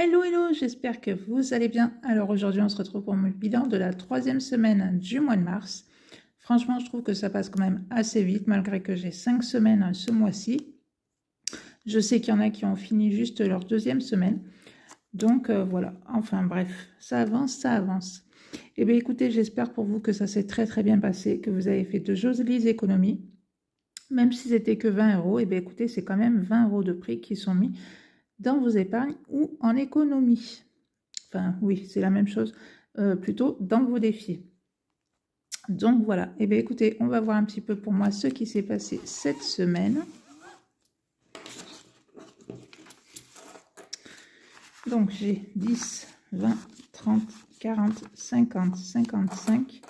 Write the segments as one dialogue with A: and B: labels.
A: Hello, hello, j'espère que vous allez bien. Alors aujourd'hui, on se retrouve pour mon bilan de la 3e semaine du mois de mars. Franchement, je trouve que ça passe quand même assez vite, malgré que j'ai 5 semaines ce mois-ci. Je sais qu'il y en a qui ont fini juste leur 2e semaine. Donc voilà, enfin bref, ça avance, ça avance. Eh bien écoutez, j'espère pour vous que ça s'est très très bien passé, que vous avez fait de jolies économies. Même si c'était que 20 €, eh bien écoutez, c'est quand même 20 € de prix qui sont mis dans vos épargnes ou en économie. Enfin, oui, c'est la même chose, plutôt dans vos défis. Donc voilà, et bien écoutez, on va voir un petit peu pour moi ce qui s'est passé cette semaine. Donc j'ai 10, 20, 30, 40, 50, 55.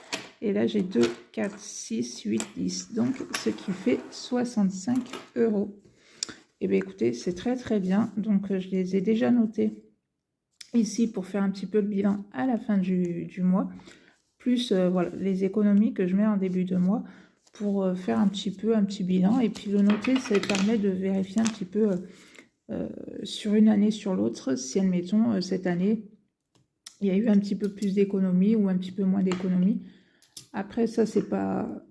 A: Et là j'ai 2, 4, 6, 8, 10. Donc ce qui fait 65 €. Et bien écoutez, c'est très très bien. Donc je les ai déjà notés ici pour faire un petit peu le bilan à la fin du mois. Plus voilà, les économies que je mets en début de mois pour faire un petit bilan. Et puis le noter, ça permet de vérifier un petit peu sur une année sur l'autre, si admettons cette année, il y a eu un petit peu plus d'économies ou un petit peu moins d'économies. Après ça, c'est pas...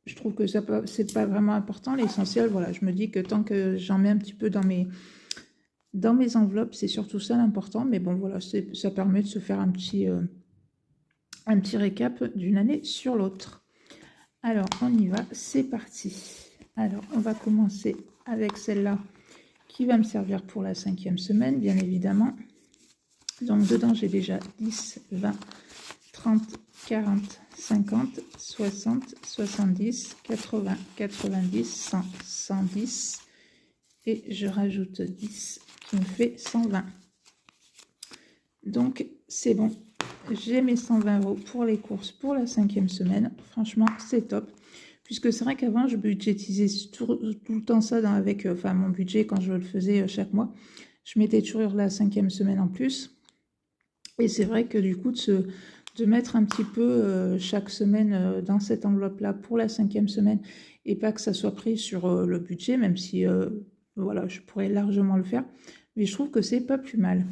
A: Je trouve que ça c'est pas vraiment important. L'essentiel, voilà, je me dis que tant que j'en mets un petit peu dans mes enveloppes, c'est surtout ça l'important. Mais bon, voilà, ça permet de se faire un petit récap d'une année sur l'autre. Alors, on y va, c'est parti. Alors, on va commencer avec celle-là qui va me servir pour la 5e semaine, bien évidemment. Donc, dedans, j'ai déjà 10, 20, 30, 40, 50, 60, 70, 80, 90, 100, 110. Et je rajoute 10 qui me fait 120. Donc, c'est bon. J'ai mes 120 € pour les courses pour la 5e semaine. Franchement, c'est top. Puisque c'est vrai qu'avant, je budgétisais tout le temps ça avec mon budget quand je le faisais chaque mois. Je mettais toujours la 5e semaine en plus. Et c'est vrai que du coup, de mettre un petit peu chaque semaine dans cette enveloppe-là pour la 5e semaine et pas que ça soit pris sur le budget, même si voilà, je pourrais largement le faire. Mais je trouve que c'est pas plus mal.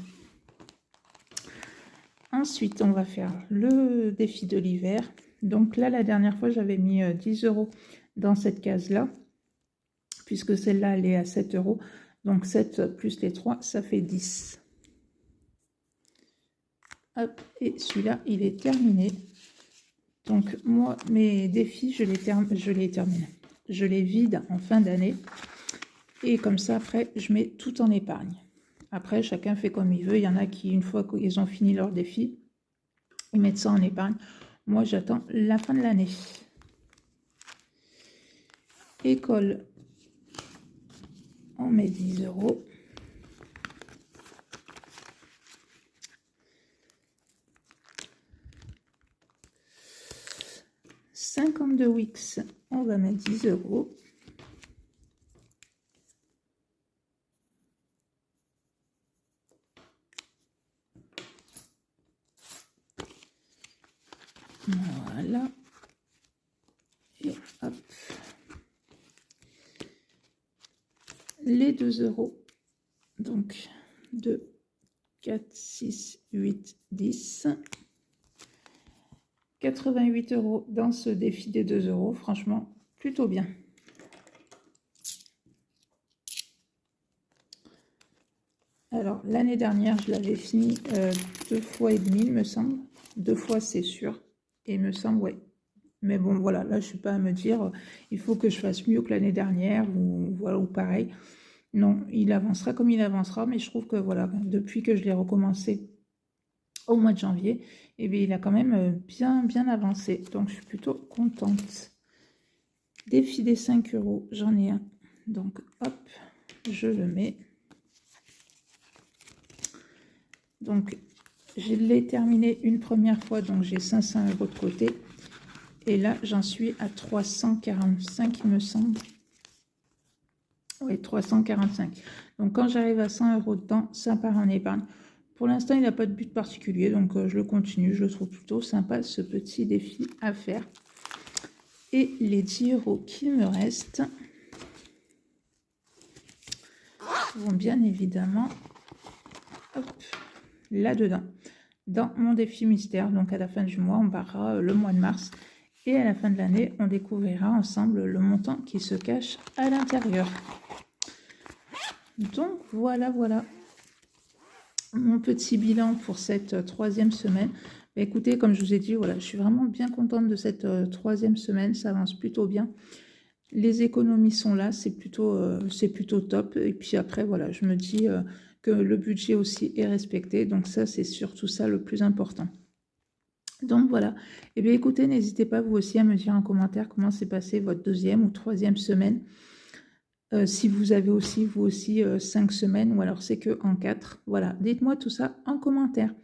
A: Ensuite, on va faire le défi de l'hiver. Donc là, la dernière fois, j'avais mis 10 € dans cette case-là, puisque celle-là, elle est à 7 €. Donc 7 plus les 3, ça fait 10. Hop, et celui-là, il est terminé. Donc moi, mes défis, je les termine. Je les vide en fin d'année. Et comme ça, après, je mets tout en épargne. Après, chacun fait comme il veut. Il y en a qui, une fois qu'ils ont fini leur défi, ils mettent ça en épargne. Moi, j'attends la fin de l'année. École, on met 10 €. « 52 Wix, on va mettre 10 €. Voilà. Et hop. Les 2 €. Donc 2, 4, 6, 8, 10. 88 € dans ce défi des 2 €. Franchement, plutôt bien. Alors, l'année dernière, je l'avais fini 2 fois et demi, il me semble. 2 fois, c'est sûr. Et il me semble, ouais. Mais bon, voilà, là, je ne suis pas à me dire, il faut que je fasse mieux que l'année dernière, ou voilà, ou pareil. Non, il avancera comme il avancera, mais je trouve que, voilà, depuis que je l'ai recommencé au mois de janvier, eh bien, il a quand même bien avancé. Donc, je suis plutôt contente. Défi des 5 €, j'en ai un. Donc, hop, je le mets. Donc, je l'ai terminé une première fois, donc j'ai 500 € de côté. Et là, j'en suis à 345, il me semble. Oui, 345. Donc, quand j'arrive à 100 € dedans, ça part en épargne. Pour l'instant, il n'a pas de but particulier, donc je le continue. Je le trouve plutôt sympa, ce petit défi à faire. Et les 10 € qu'il me restent vont bien évidemment là-dedans, dans mon défi mystère. Donc à la fin du mois, on barrera le mois de mars. Et à la fin de l'année, on découvrira ensemble le montant qui se cache à l'intérieur. Donc voilà, voilà mon petit bilan pour cette troisième semaine. Bah, écoutez, comme je vous ai dit, voilà, je suis vraiment bien contente de cette troisième semaine. Ça avance plutôt bien. Les économies sont là, c'est plutôt top. Et puis après, voilà, je me dis que le budget aussi est respecté. Donc ça, c'est surtout ça le plus important. Donc voilà. Et bien écoutez, n'hésitez pas vous aussi à me dire en commentaire comment s'est passé votre deuxième ou troisième semaine. Si vous avez aussi, vous aussi, 5 semaines ou alors c'est que en 4. Voilà, dites-moi tout ça en commentaire.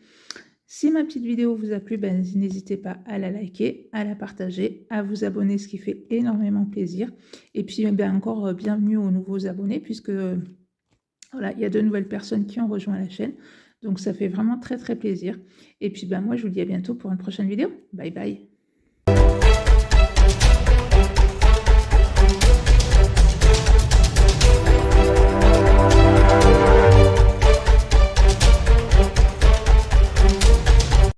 A: Si ma petite vidéo vous a plu, ben, n'hésitez pas à la liker, à la partager, à vous abonner, ce qui fait énormément plaisir. Et puis ben, encore bienvenue aux nouveaux abonnés puisque voilà, il y a de nouvelles personnes qui ont rejoint la chaîne. Donc ça fait vraiment très très plaisir. Et puis ben, moi je vous dis à bientôt pour une prochaine vidéo. Bye bye.